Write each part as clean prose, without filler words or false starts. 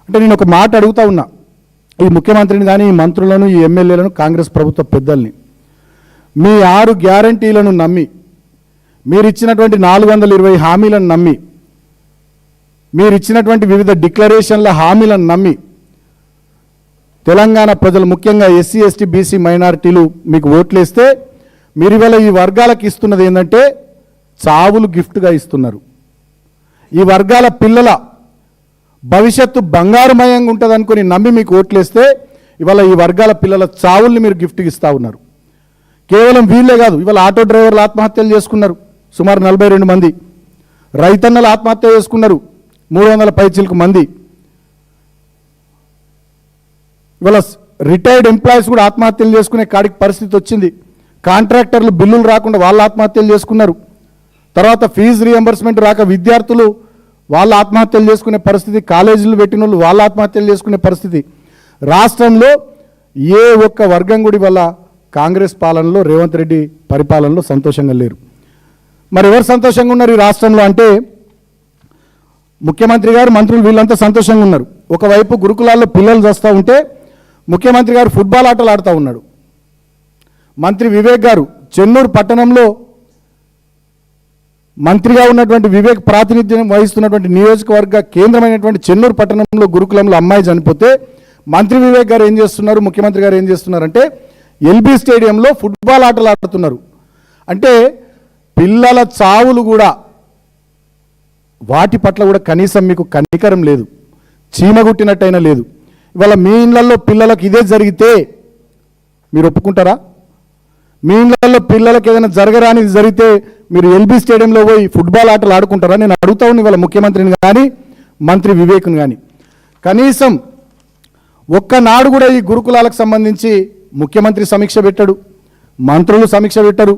అంటే నేను ఒక మాట అడుగుతా ఉన్నా, ఈ ముఖ్యమంత్రిని కానీ ఈ మంత్రులను ఈ ఎమ్మెల్యేలను కాంగ్రెస్ ప్రభుత్వ పెద్దల్ని, మీ 6 గ్యారంటీలను నమ్మి, మీరు ఇచ్చినటువంటి 420 హామీలను నమ్మి, మీరు ఇచ్చినటువంటి వివిధ డిక్లరేషన్ల హామీలను నమ్మి తెలంగాణ ప్రజలు ముఖ్యంగా ఎస్సీ ఎస్టీ బీసీ మైనారిటీలు మీకు ఓట్లేస్తే మీరు ఇవాళ ఈ వర్గాలకు ఇస్తున్నది ఏంటంటే చావులు గిఫ్ట్గా ఇస్తున్నారు. ఈ వర్గాల పిల్లల భవిష్యత్తు బంగారుమయంగా ఉంటుంది అనుకుని నమ్మి మీకు ఓట్లేస్తే ఇవాళ ఈ వర్గాల పిల్లల చావుల్ని మీరు గిఫ్ట్గా ఇస్తూ ఉన్నారు. కేవలం వీళ్ళే కాదు, ఇవాళ ఆటో డ్రైవర్లు ఆత్మహత్యలు చేసుకున్నారు సుమారు 42 మంది, రైతన్నలు ఆత్మహత్య చేసుకున్నారు 300 పైచిలకు మంది, ఇవాళ రిటైర్డ్ ఎంప్లాయీస్ కూడా ఆత్మహత్యలు చేసుకునే కాడికి పరిస్థితి వచ్చింది. కాంట్రాక్టర్లు బిల్లులు రాకుండా వాళ్ళు ఆత్మహత్యలు చేసుకున్నారు. తర్వాత ఫీజు రియంబర్స్మెంట్ రాక విద్యార్థులు వాళ్ళు ఆత్మహత్యలు చేసుకునే పరిస్థితి, కాలేజీలు పెట్టిన వాళ్ళు వాళ్ళు ఆత్మహత్యలు చేసుకునే పరిస్థితి. రాష్ట్రంలో ఏ ఒక్క వర్గం కూడా వల్ల కాంగ్రెస్ పాలనలో రేవంత్ రెడ్డి పరిపాలనలో సంతోషంగా లేరు. మరి ఎవరు సంతోషంగా ఉన్నారు ఈ రాష్ట్రంలో అంటే ముఖ్యమంత్రి గారు, మంత్రులు వీళ్ళంతా సంతోషంగా ఉన్నారు. ఒకవైపు గురుకులాల్లో పిల్లలు చేస్తూ ఉంటే ముఖ్యమంత్రి గారు ఫుట్బాల్ ఆటలు ఆడుతూ ఉన్నాడు. మంత్రి వివేక్ గారు చెన్నూరు పట్టణంలో మంత్రిగా ఉన్నటువంటి వివేక్ ప్రాతినిధ్యం వహిస్తున్నటువంటి నియోజకవర్గ కేంద్రమైనటువంటి చెన్నూరు పట్టణంలో గురుకులంలో అమ్మాయి చనిపోతే మంత్రి వివేక్ గారు ఏం చేస్తున్నారు, ముఖ్యమంత్రి గారు ఏం చేస్తున్నారంటే ఎల్బీ స్టేడియంలో ఫుట్బాల్ ఆటలు ఆడుతున్నారు. అంటే పిల్లల చావులు కూడా వాటి పట్ల కూడా కనీసం మీకు కనికరం లేదు, చీమగుట్టినట్టయినా లేదు. ఇవాళ మీ ఇళ్లలో పిల్లలకు ఇదే జరిగితే మీరు ఒప్పుకుంటారా? మీ ఇళ్లలో పిల్లలకు ఏదైనా జరగరానిది జరిగితే మీరు ఎల్బీ స్టేడియంలో పోయి ఫుట్బాల్ ఆటలు ఆడుకుంటారా? నేను అడుగుతా ఉన్నా ఇవాళ ముఖ్యమంత్రిని కానీ మంత్రి వివేక్ని కానీ. కనీసం ఒక్కనాడు కూడా ఈ గురుకులాలకు సంబంధించి ముఖ్యమంత్రి సమీక్ష పెట్టాడు, మంత్రులు సమీక్ష పెట్టారు,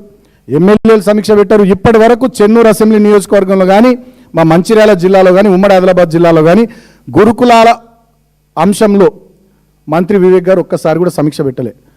ఎమ్మెల్యేలు సమీక్ష పెట్టారు. ఇప్పటి వరకు చెన్నూరు అసెంబ్లీ నియోజకవర్గంలో కానీ మా మంచిర్యాల జిల్లాలో కానీ ఉమ్మడి ఆదిలాబాద్ జిల్లాలో కానీ గురుకులాల అంశంలో మంత్రి వివేక్ గారు ఒక్కసారి కూడా సమీక్ష పెట్టలే.